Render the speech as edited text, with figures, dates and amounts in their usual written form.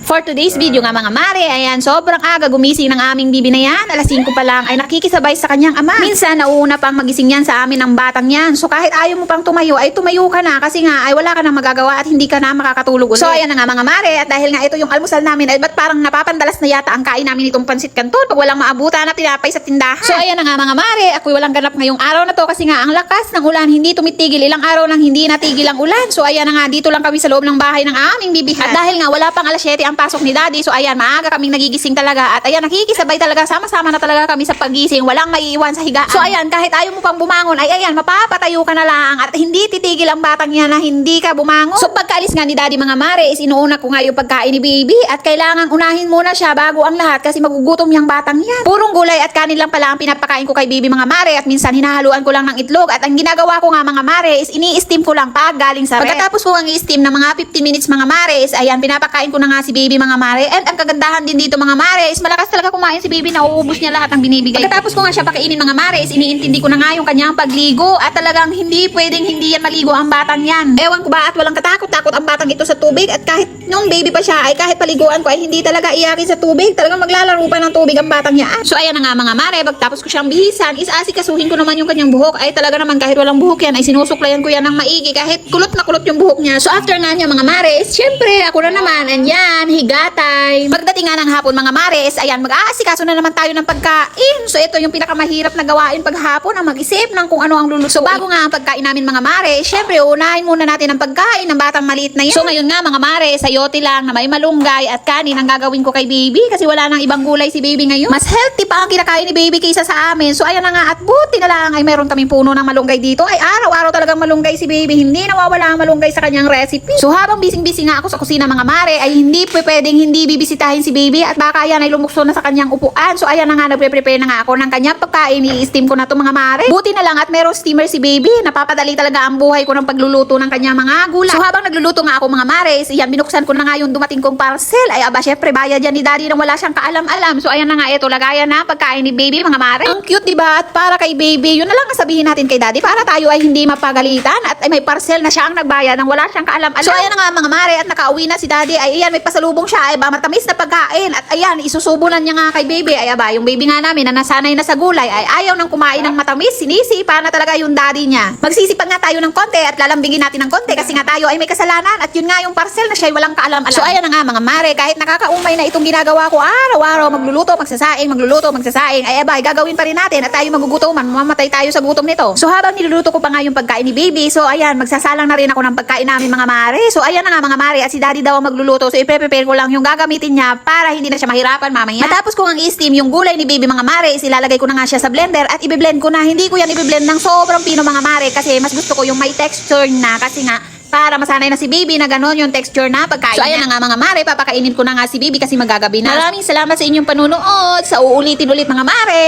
For today's video nga mga mare, ayan, sobrang aga gumising ng aming bibi na yan. Alas 5 pa lang ay nakikisabay sa kanyang ama. Minsan nauuna pang magising yan sa amin ng batang yan. So kahit ayaw mo pang tumayo, ay tumayo ka na kasi nga ay wala ka nang magagawa at hindi ka na makakatulog ulit. So ayan na nga mga mare, at dahil nga ito yung almusal namin, ay ba't parang napapandalas na yata ang kain namin itong pansit canton pag walang maabutan na tinapay sa tindahan. So ayan na nga mga mare, ako'y walang ganap ngayong araw na to kasi nga ang lakas ng ulan hindi tumitigil. Ilang araw nang hindi natigil ang ulan. So ayan na nga, dito lang kami sa loob ng bahay ng aming bibihan. At dahil nga wala pang alas 7 ang pasok ni daddy, so ayan, maaga kaming nagigising talaga. At ayan, nakikisabay talaga, sama-sama na talaga kami sa pagising. Walang maiiwan sa higaan. So ayan, kahit ayaw mo pang bumangon, ay ayan, mapapatayo ka na lang. At hindi titigil ang batang yan na hindi ka bumangon. So pagkaalis nga ni daddy mga mare, is inuuna ko nga yung pagkain ni baby. At kailangan unahin muna siya bago ang lahat kasi magugutom yung batang yan. Purong gulay at kanin lang pala ang pinapakain ko kay baby mga mare. At minsan hinahaluan ko lang ng itlog. At ang ginagawa ko nga mga mare is ini-steam ko lang pag galing sa ref. Pagkatapos ko ang i-steam ng mga 15 minutes mga mare, is ayan, pinapakain ko na nga si baby mga mare. And ang kagandahan din dito mga mare is malakas talaga kumain si baby, nauubos niya lahat ng binibigay. Pagkatapos ko nga siya pakainin mga mare, is iniintindi ko na nga yung kanyang pagligo. At talagang hindi pwedeng hindi yan maligo ang batang yan. Ewan ko ba at walang katakot-takot ang batang ito sa tubig. At kahit nung baby pa siya, ay kahit paliguan ko ay hindi talaga iyakin sa tubig. Talagang maglalaro pa ng tubig ang batang yan. So ayan na nga mga mare, pagtapos ko siyang bihisan, is asikasuhin ko naman yung kanyang buhok. Ay talaga naman kahit walang buhok yan, ay sinusuklayan ko yan ng maigi kahit kulot na kulot yung buhok niya. So after nga niya mga mare, is syempre ako na naman, andyan, higatay. Pagdating nga ng hapon mga mare, is ayan, mag-aasikaso na naman tayo ng pagkain. So ito yung pinakamahirap na gawain paghapon, ang mag-isip ng kung ano ang lulutuin. So bago nga ang pagkain namin mga mare, syempre unahin muna natin ang pagkain ng batang maliit na yan. So ngayon nga mga mare, sayote lang na may malunggay at kanin ang gagawin ko kay baby kasi wala nang ibang gulay si baby ngayon. Mas healthy pa ang kinakain ni baby kaysa sa amin. So ayan na nga, at buti na lang ay meron kaming puno ng malunggay dito. Ay araw-araw talagang malunggay si baby, hindi nawawala ang malunggay sa kanyang recipe. So habang bising-bising nga ako sa kusina mga mare, ay hindi pwedeng hindi bibisitahin si baby at baka yan ay lumukso na sa kanyang upuan. So ayan na nga, nagpre-prepare na nga ako ng kanyang pagkain. I-steam ko na to mga mare. Buti na lang at merong steamer si baby. Napapadali talaga ang buhay ko ng pagluluto ng kanyang mga gulay. So habang nagluluto nga ako mga mare, iyan, binuksan ko na nga yung dumating kong parcel. Ay aba, syempre bayad yan ni daddy nang wala siyang kaalam-alam. So ayan na nga, ito lagayan na pagkain ni baby mga mare. Ang cute diba? At para kay baby, yun na lang ang sabihin natin kay daddy para tayo ay hindi mapagalitan at ay may parcel na siya ang nagbayad nang wala siyang kaalam-alam. So ayan na nga mga mare, at nakauwi na si daddy. Ay ayan, may pasalubong siya. Ay ba, matamis na pagkain. At ayan, isusubunan niya nga kay baby. Ay aba, yung baby nga namin na nasanay na sa gulay ay ayaw nang kumain ng matamis. Sinisipa na talaga yung daddy niya. Magsisipag nga tayo ng konti at lalambingin natin ng konti kasi nga tayo ay may kasalanan. At yun nga yung parcel na siya ay walang kaalam-alam. So ayan na nga mga mare, kahit nakakaumay na itong ginagawa ko araw-araw, magluluto, magsasaing, ay aba, gagawin pa rin natin at tayo magugutuman. Mamamatay tayo sa gutom nito. So habang niluluto ko pa nga yung pagkain ni baby, so ayan, magsasalang na rin ako ng pagkain namin mga mare. So ayan na nga mga mare, at si daddy daw ang magluluto. So i-prepare ko lang yung gagamitin niya para hindi na siya mahirapan mamaya. Matapos ko ang i-steam yung gulay ni baby mga mare, ilalagay ko na nga siya sa blender at i-blend ko na. Hindi ko yan i-blend ng sobrang pino mga mare kasi mas gusto ko yung may texture na, kasi nga para masanay na si baby na gano'n yung texture na pagkain. So ayan na nga mga mare, papakainin ko na nga si baby kasi magagabi na. Maraming salamat sa inyong panunood. Sa uulitin ulit mga mare.